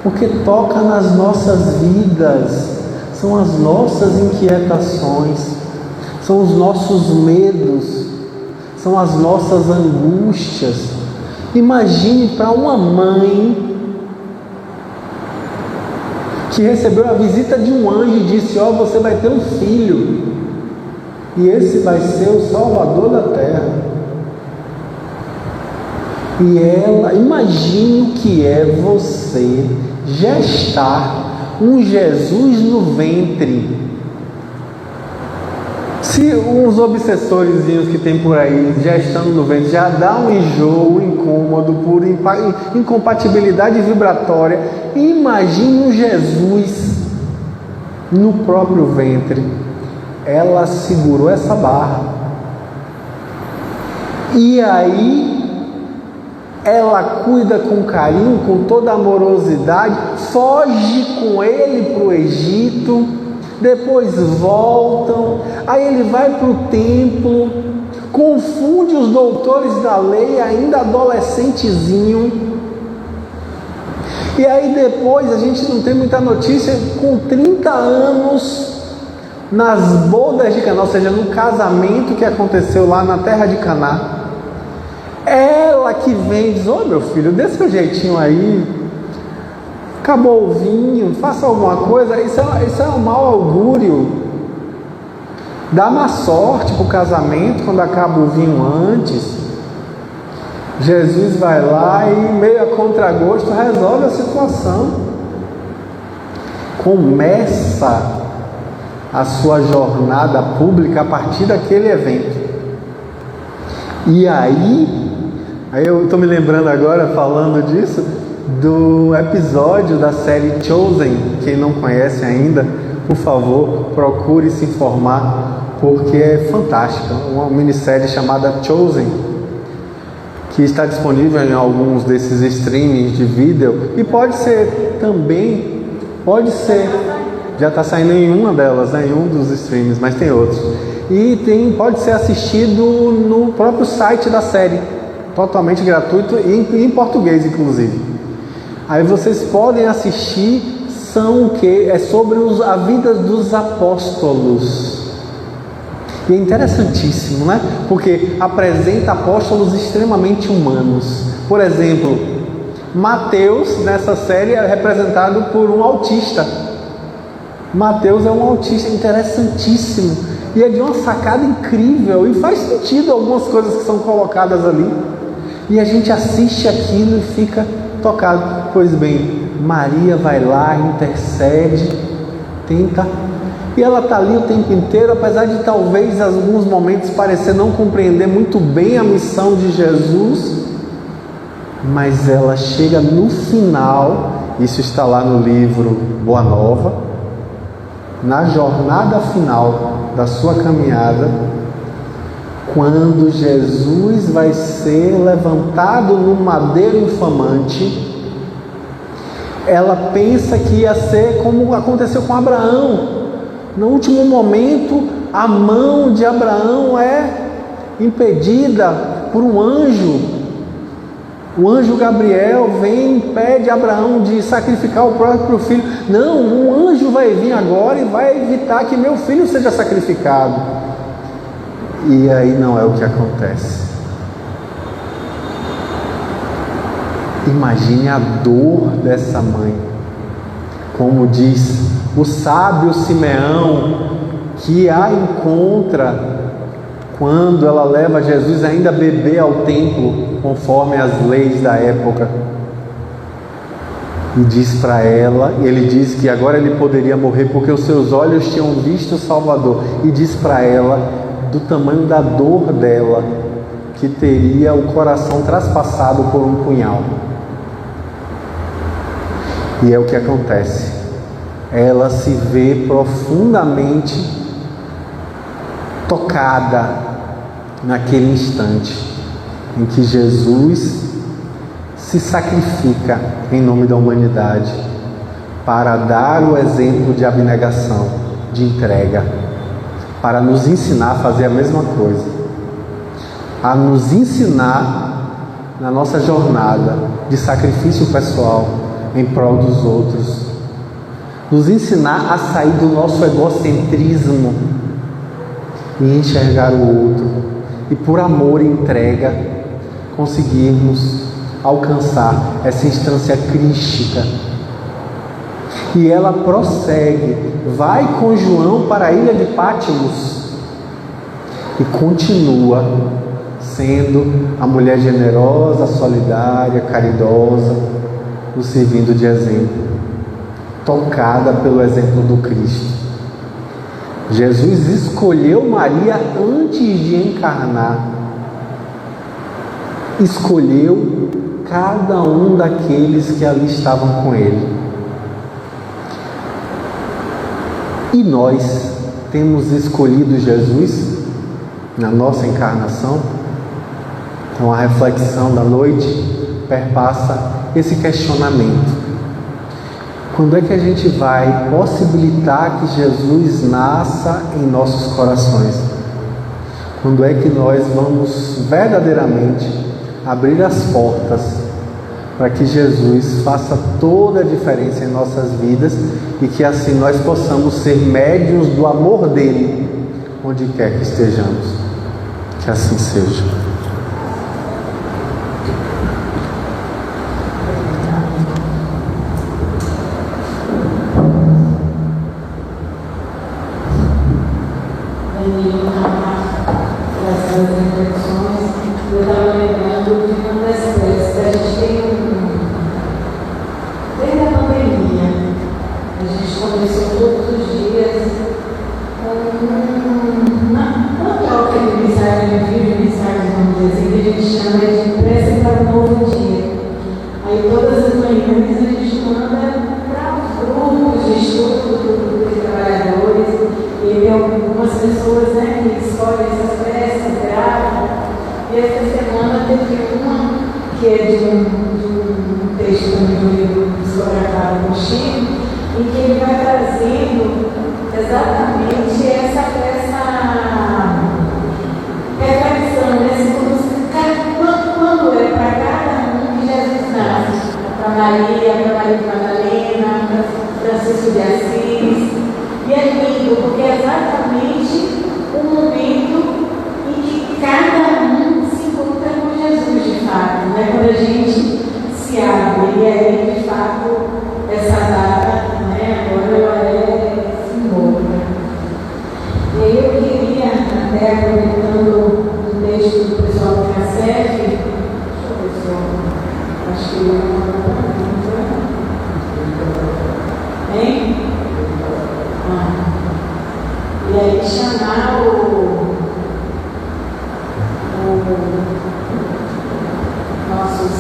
[SPEAKER 2] porque toca nas nossas vidas, são as nossas inquietações, são os nossos medos, são as nossas angústias. Imagine para uma mãe que recebeu a visita de um anjo e disse: ó, você vai ter um filho, e esse vai ser o Salvador da terra. E ela, imagine o que é você gestar um Jesus no ventre. Se uns obsessores que tem por aí, gestando no ventre, já dá um enjoo, um incômodo por incompatibilidade vibratória, imagine um Jesus no próprio ventre. Ela segurou essa barra. E aí, ela cuida com carinho, com toda amorosidade, foge com ele para o Egito, depois voltam, aí ele vai para o templo, confunde os doutores da lei, ainda adolescentezinho, e aí depois a gente não tem muita notícia, com 30 anos, nas bodas de Caná, ou seja, no casamento que aconteceu lá na terra de Caná, ela que vem e diz: ô meu filho, dê seu jeitinho aí, acabou o vinho, faça alguma coisa. Isso é um mau augúrio, dá má sorte para o casamento quando acaba o vinho antes. Jesus vai lá e, meio a contragosto, resolve a situação. Começa a sua jornada pública a partir daquele evento. E aí eu estou me lembrando agora, falando disso, do episódio da série Chosen. Quem não conhece ainda, por favor, procure se informar, porque é fantástica. Uma minissérie chamada Chosen, que está disponível em alguns desses streamings de vídeo, e pode ser, já está saindo em uma delas, né, em um dos streams, mas tem outros. E pode ser assistido no próprio site da série, totalmente gratuito e em português, inclusive. Aí vocês podem assistir. São o que? É sobre a vida dos apóstolos. E é interessantíssimo, né? Porque apresenta apóstolos extremamente humanos. Por exemplo, Mateus, nessa série, é representado por um autista. Mateus é um autista interessantíssimo. E é de uma sacada incrível. E faz sentido algumas coisas que são colocadas ali. E a gente assiste aquilo e fica tocado. Pois bem, Maria vai lá, intercede, tenta, e ela está ali o tempo inteiro, apesar de talvez em alguns momentos parecer não compreender muito bem a missão de Jesus, mas ela chega no final, isso está lá no livro Boa Nova, na jornada final da sua caminhada, quando Jesus vai ser levantado no madeiro inflamante, ela pensa que ia ser como aconteceu com Abraão. No último momento, a mão de Abraão é impedida por um anjo. O anjo Gabriel vem e impede Abraão de sacrificar o próprio filho. Não, um anjo vai vir agora e vai evitar que meu filho seja sacrificado. E aí não é o que acontece. Imagine a dor dessa mãe. Como diz o sábio Simeão, que a encontra quando ela leva Jesus ainda bebê ao templo, conforme as leis da época. E diz para ela, ele diz que agora ele poderia morrer porque os seus olhos tinham visto o Salvador. E diz para ela do tamanho da dor dela, que teria o coração traspassado por um punhal. E é o que acontece. Ela se vê profundamente tocada naquele instante em que Jesus se sacrifica em nome da humanidade para dar o exemplo de abnegação, de entrega, para nos ensinar a fazer a mesma coisa, a nos ensinar na nossa jornada de sacrifício pessoal em prol dos outros, nos ensinar a sair do nosso egocentrismo e enxergar o outro, e por amor e entrega conseguirmos alcançar essa instância crística. E ela prossegue, vai com João para a ilha de Pátimos e continua sendo a mulher generosa, solidária, caridosa, nos servindo de exemplo, tocada pelo exemplo do Cristo. Jesus escolheu Maria antes de encarnar, escolheu cada um daqueles que ali estavam com ele. E nós temos escolhido Jesus na nossa encarnação? Então a reflexão da noite perpassa esse questionamento. Quando é que a gente vai possibilitar que Jesus nasça em nossos corações? Quando é que nós vamos verdadeiramente abrir as portas para que Jesus faça toda a diferença em nossas vidas e que assim nós possamos ser médiuns do amor dele, onde quer que estejamos? Que assim seja.
[SPEAKER 1] Eu estava lembrando de uma das coisas que a gente tem desde a pandemia. A gente começou todos os dias uma troca de mensagem, de vídeo, mensagens, vamos dizer assim, que a gente chama de prece para um novo dia. Aí todas as manhãs a gente manda para os grupos de estudo dos trabalhadores, e tem algumas pessoas, né, que escolhem essas preces, gravam. E essa semana teve uma que é de um texto do livro psicografado com Chico, em que ele vai trazendo exatamente essa reflexão, né? Quando é para cada um que Jesus nasce, para Maria de Madalena, para Francisco de Assis, e é lindo, porque é exatamente o momento em que cada um se encontra com Jesus de fato, né? Quando a gente se abre, e aí de fato essa data, né, agora ela é simbólica. E aí eu queria, até aproveitando o texto do pessoal do CACEF, deixa eu ver se eu acho que eu vou mandar uma pergunta. Hein? E aí chamar nossos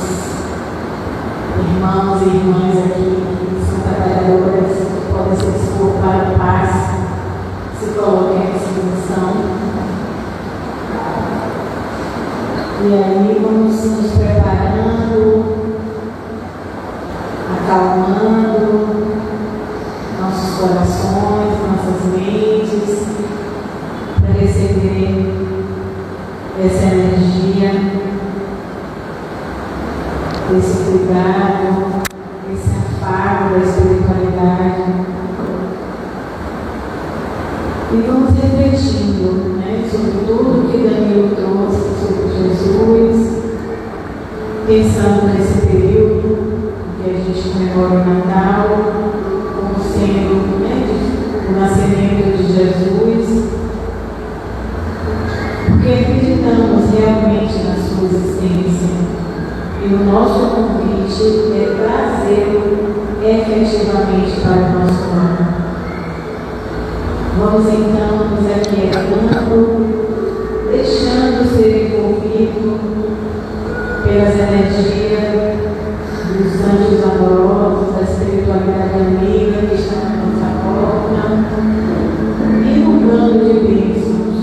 [SPEAKER 1] irmãos e irmãs aqui que são trabalhadoras, que podem se dispor para o passe, se coloquem à disposição. E aí vamos nos preparando, acalmando nossos corações, nossas mentes, para receber essa energia, esse cuidado, esse afago da espiritualidade. E vamos refletindo, né, sobre tudo que Danilo trouxe sobre Jesus, pensando nesse período que a gente comemora o Natal, como sendo, né, o nascimento de Jesus, porque acreditamos realmente na sua existência. E o nosso convite é trazê-lo efetivamente para o nosso lar. Vamos então nos aquietando, deixando ser envolvido pelas energias dos anjos amorosos, da espiritualidade amiga que está na nossa porta, inundando de bênçãos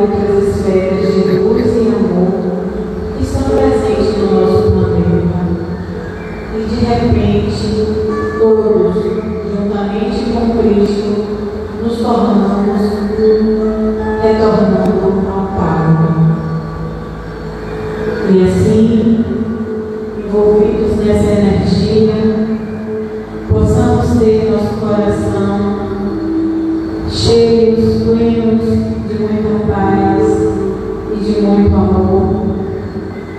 [SPEAKER 1] outras esferas de luz e amor que estão presentes no nosso planeta. E de repente, todos, juntamente com Cristo, nos tornamos retornando ao Pai. E assim, envolvidos nessa energia, possamos ter nosso coração cheios, plenos de muita paz e de muito amor,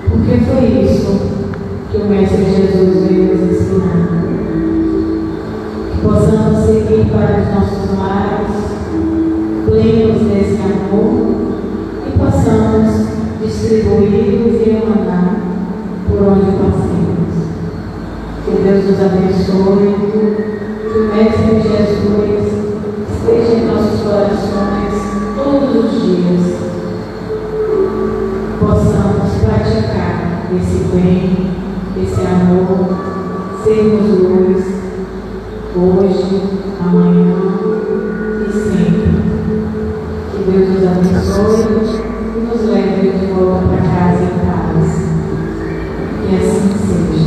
[SPEAKER 1] porque foi isso que o Mestre Jesus veio nos ensinar. Que possamos seguir para os nossos lares, plenos desse amor, e possamos distribuí-los e emanar por onde passemos. Que Deus nos abençoe, que o Mestre Jesus esteja em nossos corações todos os dias. Possamos praticar esse bem, esse amor, sermos luz, hoje, amanhã e sempre. Que Deus nos abençoe e nos leve de volta para casa em paz. Que assim seja.